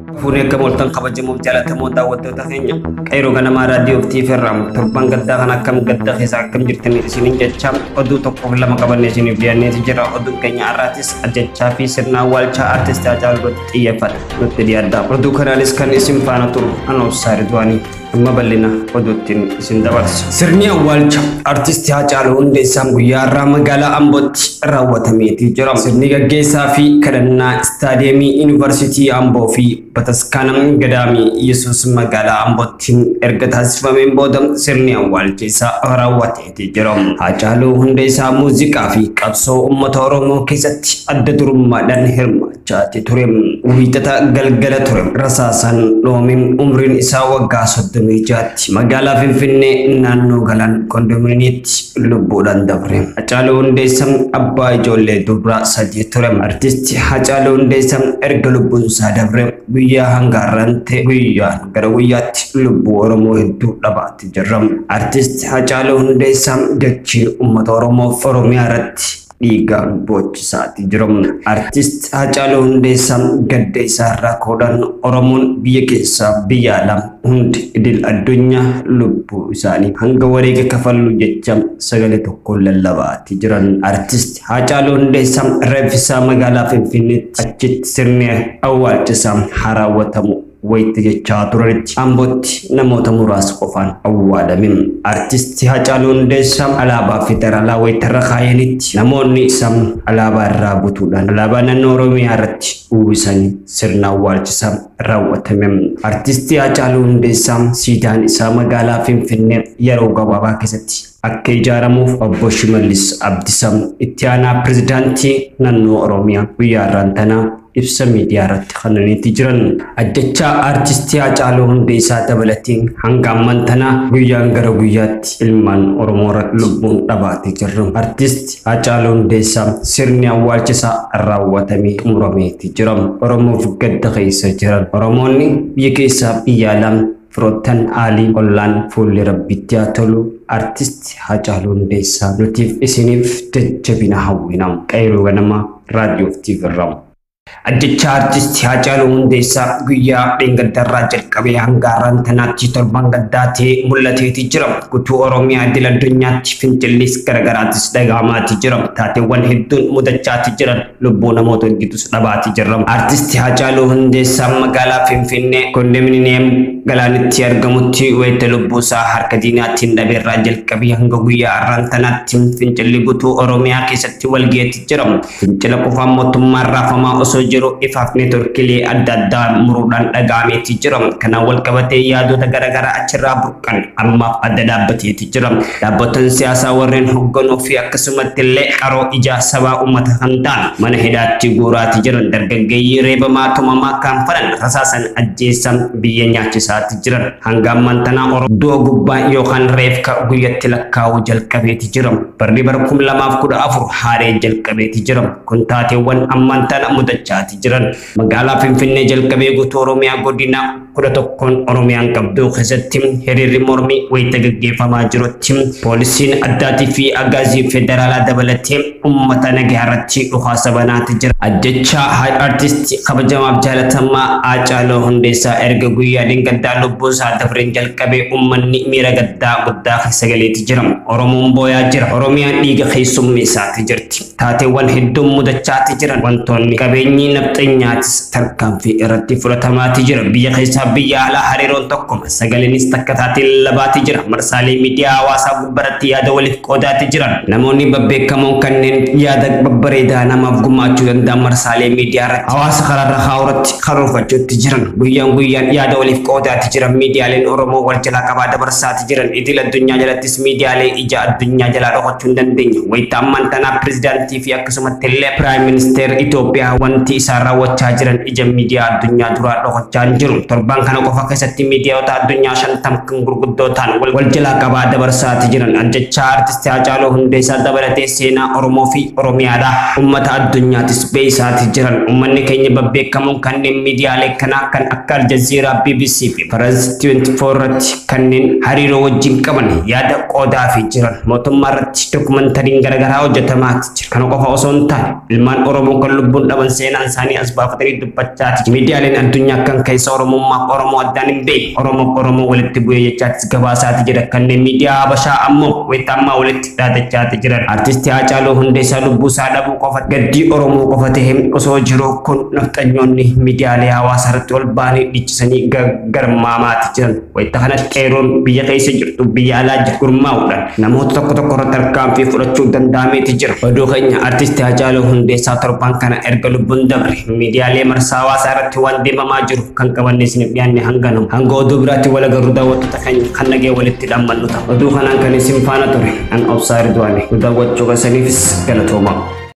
Fuudhee akka mooltan kabajamuuf jaalatamoo daawwattoota keenya qeeroo ganamaa raadiyoo fi TV irraa torban gaddaa kan akkam gadda keessa akkam jirtanii isiniin jechaa oduu tokkoof lama qabannee isiniif dhiyaanneeti jira. Oduun keenya har'aatis ajjechaa fi sirna awwaalchaa artistii Haacaaluu xiyyeeffata nutti dhiyaadha. Oduu kanaanis kan isin faana turu Anoosaa Ridwaanii amma bal'ina oduuttiin isin dabarsa. Sirni awwaalcha artistii Haacaaluu Hundeessaa guyyaa har'aa magaalaa Ambootti raawwatameeti jira. Sirni gaggeessaa fi kadhannaa istaadiyeemii Yuunivarsiitii Amboo fi Bataskaanam Gadaamii Yesuus magaalaa Ambootti erga taasifameen booda sirni awwaalcha isaa raawwateeti jira. Haacaaluu Hundeessaa muuziqaa fi qabsoo uummata Oromoo keessatti adda durummaadhaan hirmaachaa ture. Wiixata galgala ture. Rasaasaan dhoomin umriin isaa waggaa 36 magaalaa Finfinnee naannoo Galaan kondominiyeetti lubbuudhaan dabre. Haacaaluu Hundeessaa abbaa ijoollee dubaraa 3 ture. Artistii Haacaaluu Hundeessaa erga lubbuun isaa dabre guyyaa hangaarraan ta'e guyyaan gara guyyaatti lubbuu Oromoo hedduu dhabaatti jirra. Artistii Haacaaluu Hundeessaa dachii uummata Oromoof Oromiyaa irratti dhiigaan boochisaati jira. Artist Haacaaluu Hundeessaa gadda isaa irraa koodhaan Oromoon biyya keessaa biyya alaa hundi idil addunyaa lubbuu isaanii hanga wareega kafallu jecha sagalee tokkoon lallabaati jiran. Artist Haacaaluu Hundeessaa reeffisaa magaalaa Finfinneetti achitti sirni awwaalcha isaa raawwatamu wayitti jechaa turanitti Ambootti namoota muraasa qofaan awwaalame. Artisti Haacaaluu Hundeessaa alaabaa federaalaa wayitarra kaayanitti namoonni isaa alaabaa irraa butuudhaan alaabaa naannoo Oromiyaa irratti uwwisanii sirna awwaalcha isaa raawwatame. Artisti Haacaaluu Hundeessaa siidaan isaa magaalaa Finfinnee yeroo gabaabaa keessatti akka ijaaramuuf obbo Shimallis Abdiisaa itti aanaa pirezidaantii naannoo Oromiyaa guyyaa har'aan tanaa ibsa miidiyaa irratti kennaniiti jiran. Ajjechaa artistii Haacaaluu Hundeessaa dabalatee hanga ammaan tanaa guyyaan gara guyyaatti ilmaan Oromoo lubbuun dhabaatee jira. Artistii Haacaaluu Hundeessaa sirni awwaalcha isaa raawwatamee xumurameeti jira. Oromoof gadda keessa jiran Oromoonni biyya keessaa biyya alaa firoottan aalii ollaan fuulli rabbitti haa tolu. Artisti Haacaaluu Hundeessaa nutiif isiniif jajjabina hawwina. Qeeroo ganamaa raadiyoo fi TV irraa. Ajjechaa artistii Haacaaluu Hundeessaa guyyaa dheengaddarraa jalqabee hanga har'aan tanaatti torban gaddaa ta'ee mul'ateeti jira. Guutuu Oromiyaa idil addunyaatti fincillis garagaraattis dhagahamaati jira. Taateewwan hedduun mudachaati jiran lubbuu namoota hedduus dhabaati jira. Artistii Haacaaluu Hundeessaa magaalaa Finfinnee kondominiyeem Galaanitti argamutti wayita lubbuu isaa harka diinaatiin dhabeerraa jalqabee hanga guyyaa har'aan tanaatti fincilli guutuu Oromiyaa keessatti walgeetti jira. Fincila qofaan mootummaan raafamaa osoo jiru ifaaf neetworkiilee adda addaa muruudhaan dhagahameeti jira. Kanaan wal qabatee yaadota garaagaraa achirraa burqan ammaaf adda dhaabbateeti jira. Dhaabbattoonni siyaasaa warreen hoogganuu fi akkasumatti illee qaroo ijaa sabaa uummata kan ta'an mana hidhaatti guuraati jiran. Dargaggeeyyii reebamaa tumamaa kan fadhan rasaasan ajjeessan biyya nyaachisaati jiran. Hanga ammaan tanaa Oromoo gubbaa yookaan reefka guyyatti lakkaa'uu jalqabeeti jira. Barri bara 2014 haaree jalqabeeti jira. Kun taateewwan ammaan tana mudachaati jiran. Magaalaa Finfinnee jalqabee guutuu Oromiyaa godina 11 Oromiyaan qabdu keessatti hiriirri mormii wayita gaggeeffamaa jirutti poolisiin addaatii fi agaazii federaalaa dabalatee uummata nagaa irratti dhukaasa banaati jira. Ajjechaa artistii kabajamaaf jaalatamaa Haacaaluu Hundeessaa erga guyyaa dheengaddaa lubbuu isaa dabreen jalqabee uummanni miira gaddaa guddaa keessa galeeti jira. Oromoon booyaa jira. Oromiyaan dhiiga keessummeessaati jirti. Taateewwan hedduun mudachaati jiran. Wantoonni qabeenyi nafxanyaatis tarkaanfii irratti fudhatamaati jira. Biyya keessaa biyya alaa hariiroon tokkuma sagalenis takka taatee labaati jira. Marsaalee miidiyaa hawaasaa gubbaratti yaada waliif qoodaati jiran. Namoonni babbeekamoon kanneen yaada babbareedaa namaaf gumaachuu danda'an marsaalee miidiyaa irratti hawaasa karaarra haawuratti karoorfachuutti jiran. Guyyaan yaada waliif qoodaati jiran. Miidiyaaleen Oromoo wal jalaa qabaa dabarsaati jiran. Idil addunyaa jalattis miidiyaalee ija addunyaa jalaa dhokachuu hin dandeenye. Wayita ammaan tanaa pirezidaantii fi akkasumatti illee piraayim ministeer Itoophiyaa wanti isaan raawwachaa jiran ija miidiyaa addunyaa duraa dhokachaa hin jiru. Torban kana qofa keessatti miidiyaawwan addunyaa 50 kan gurguddootaan wal jalaa qabaa dabarsaati jiran. Ajjechaa artistii Haacaaluu Hundeessaa dabalatee seenaa Oromoo fi Oromiyaadhaa uummata addunyaattis beeksisaati jiran. Uummanni keenya babbeekamoon kanneen miidiyaalee kanaa kan akka Aljazeeraa, BBC fi France 24 irratti kanneen hariiroo wajjin qaban yaada qoodaa fi jiran. Mootummaa irratti dookumentariin garaagaraa hojjetamaati jira. Kana qofa osoo hin taane ilmaan Oromoo kan lubbuun dhaban seenaan isaanii as baafatanii dubbachaati. Miidiyaaleen addunyaa kan keessa Oromummaa Oromoo addaan hin beekne Oromoo walitti bu'ee jechaatis gabaasaati jira. Kanneen miidiyaa Habashaa ammoo wayitaammaa walitti dhaadachaati jiran. Artistii Haacaaluu Hundeessaa lubbuu isaa dhabuu qofa gaddii Oromoo qofa ta'e osoo jiruu kun nafxanyoonni miidiyaalee hawaasaa irratti ol baanii dhichisanii garmaamaati jiran. Wayita kanatti qeeroon biyya keessa jirtu biyya alaa jirtu gurmaa'uudhaan namoota tokko irratti tarkaanfii fudhachuu danda'ameeti jira. Oduu keenya artistii Haacaaluu Hundeessaa torban kana erga lubbuun dabre miidiyaalee marsaa hawaasaa irratti waan deemamaa jiru kan qabanne isiniif dhiyaanne hanganamu. Hanga oduu biraatti wal agarru daawwattoota keenya kan nagee walitti dhammannu ta'a. Oduu kanaan kan isin faana ture an obsaa Ridwaani. Nu daawwachuu keessaniifis galatooma.